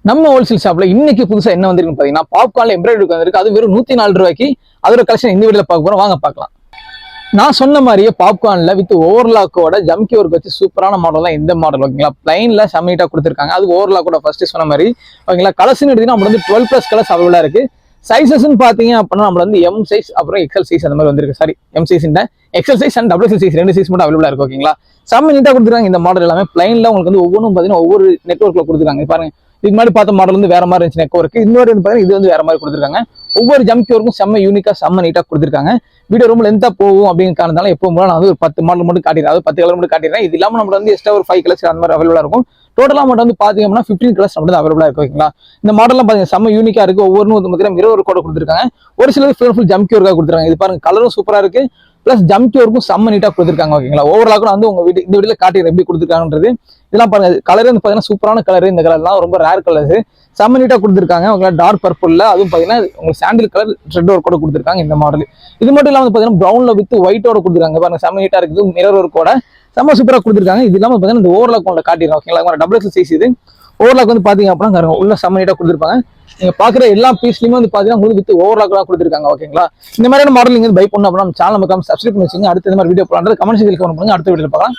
நம்ம ஹோல்சேல் ஷாப்ல இன்னைக்கு புதுசா என்ன வந்திருக்குன்னு பாத்தீங்கன்னா பாப்கார்ன்ல எம்ப்ராய்டரி வந்திருக்கு. அது வெறும் 104 ரூபாய்க்கு. அதோட கலெக்ஷன் இந்த வீடியோல பார்க்க போறோம், வாங்க பார்க்கலாம். நான் சொன்ன மாதிரியே பாப்கார்ன்ல வித் ஓவர்லாக்கோட ஜம்கி ஒர்க் வச்சு சூப்பரான மாடல் தான் இந்த மாடல். ஓகேங்களா, பிளைன்ல செம்மீட்டா கொடுத்துருக்காங்க. அது ஓவர்லாக்கோட ஃபர்ஸ்ட் சொன்ன மாதிரி. ஓகேங்களா, கலர்ஸ்னு எடுத்தீங்கன்னா நம்ம வந்து 12+ கலர்ஸ் அவைலபிளா இருக்கு. சைசஸ்ன்னு பாத்தீங்க அப்படின்னா நம்ம வந்து எம் சைஸ் அப்புறம் எக்ஸல் சைஸ் அந்த மாதிரி வந்திருக்கு. Sorry, M size XL size and double size ரெண்டு சைஸ் மட்டும் அவைலபிளா இருக்கு. ஓகேங்களா, செம்ம நீட்டா கொடுத்துருக்காங்க. இந்த மாடல் எல்லாமே பிளைன்ல உங்களுக்கு வந்து ஒவ்வொன்றும் பாத்தீங்கன்னா ஒவ்வொரு நெட்வொர்க்ல கொடுத்துருக்காங்க. பாருங்க, இதுக்கு முன்னாடி பார்த்த மாடல் வந்து வேற மாதிரி இருந்துச்சு நெக் ஒர்க். இன்னொரு பாத்தீங்கன்னா இது வந்து வேற மாதிரி கொடுத்துருக்காங்க. ஒவ்வொரு ஜம்கி ஒர்க்கும் செம்ம யூனிக்கா செம்ம நீட்டா கொடுத்துருக்காங்க. வீடியோ ரொம்ப லென்த்தா போகும் அப்படிங்கிற காரணத்தால எப்போ நான் வந்து ஒரு 10 மாடல் மட்டும் காட்டிடுறேன், அதாவது 10 கலர் மட்டும் காட்டிடுறேன். இது இல்லாம நம்ம வந்து எக்ஸ்ட்ரா ஒரு 5 கலர்ஸ் அந்த மாதிரி அவைலபிளா இருக்கும். டோட்டலா மட்டும் வந்து பாத்தீங்க அப்படின்னா 15 கலர்ஸ் மட்டும் அவைலபிளா இருக்கு. ஓகேங்களா, இந்த மாடல்லாம் பாத்தீங்கன்னா செம்ம யூனிக்கா இருக்கு. ஒவ்வொரு பாத்தீங்கன்னா மிரர் கோட கொடுத்துருக்காங்க. ஒரு சிலர் ஃபுல் ஜம்கி ஒர்க்கா கொடுத்துருக்காங்க. இது பாருங்க, கலரும் சூப்பரா இருக்கு, பிளஸ் ஜம்கி ஒர்க்கும் செம்ம நீட்டா கொடுத்துருக்காங்க. ஓகேங்களா, ஓவரால் கூட வந்து உங்க வீடு இந்த வீடியோல காட்டிடுறேன் எப்படி கொடுத்துருக்காங்கன்றது. இதெல்லாம் பாருங்க, கலர் வந்து பாத்தீங்கன்னா சூப்பரான கலர். இந்த கலர்லாம் ரொம்ப ரேர் கலர்ஸ், செம்ம நீட்டா கொடுத்துருக்காங்க. உங்களை டார்க் பர்பிள்ல அதுவும் பாத்தீங்கன்னா உங்களுக்கு சாண்டில் கலர் த்ரெட் ஒர்க் கூட கொடுத்துருக்காங்க இந்த மாடல். இது மட்டும் இல்லாம பாத்தீங்கன்னா ப்ரௌன்ல வித் ஒயிட்டோட கொடுத்துருக்காங்க. பாருங்க, செம்ம நீட்டா இருக்குது, மிரர் ஒர்க்கோட செம்ம சூப்பரா கொடுத்துருக்காங்க. இது இல்லாம பாத்தீங்கன்னா இந்த ஓவர்லாக் உங்களை காட்டிடுறோம். ஓகேங்களா, டபுள் எக்ஸல் சைஸ். இது ஓவர்லாக் வந்து பாத்தீங்க அப்படின்னா உள்ள செம்ம நீட்டா கொடுத்துருப்பாங்க. நீங்க பாக்குற எல்லா பீஸ்லயுமே வந்து பாத்தீங்கன்னா உங்களுக்கு வித் ஓவர்லாக் தான் கொடுத்துருக்காங்க. ஓகேங்களா, இந்த மாதிரியான மாடல் நீங்க பை பண்ணணும் அப்படின்னா நம்ம சேனல் மறக்காம சப்ஸ்கிரைப் பண்ணி வச்சுங்க. அடுத்த இந்த மாதிரி வீடியோ போலான்றது கமெண்ட் செக்ஷன்ல கமெண்ட் பண்ணுங்க. அடுத்த வீடியோல பார்க்கலாம்.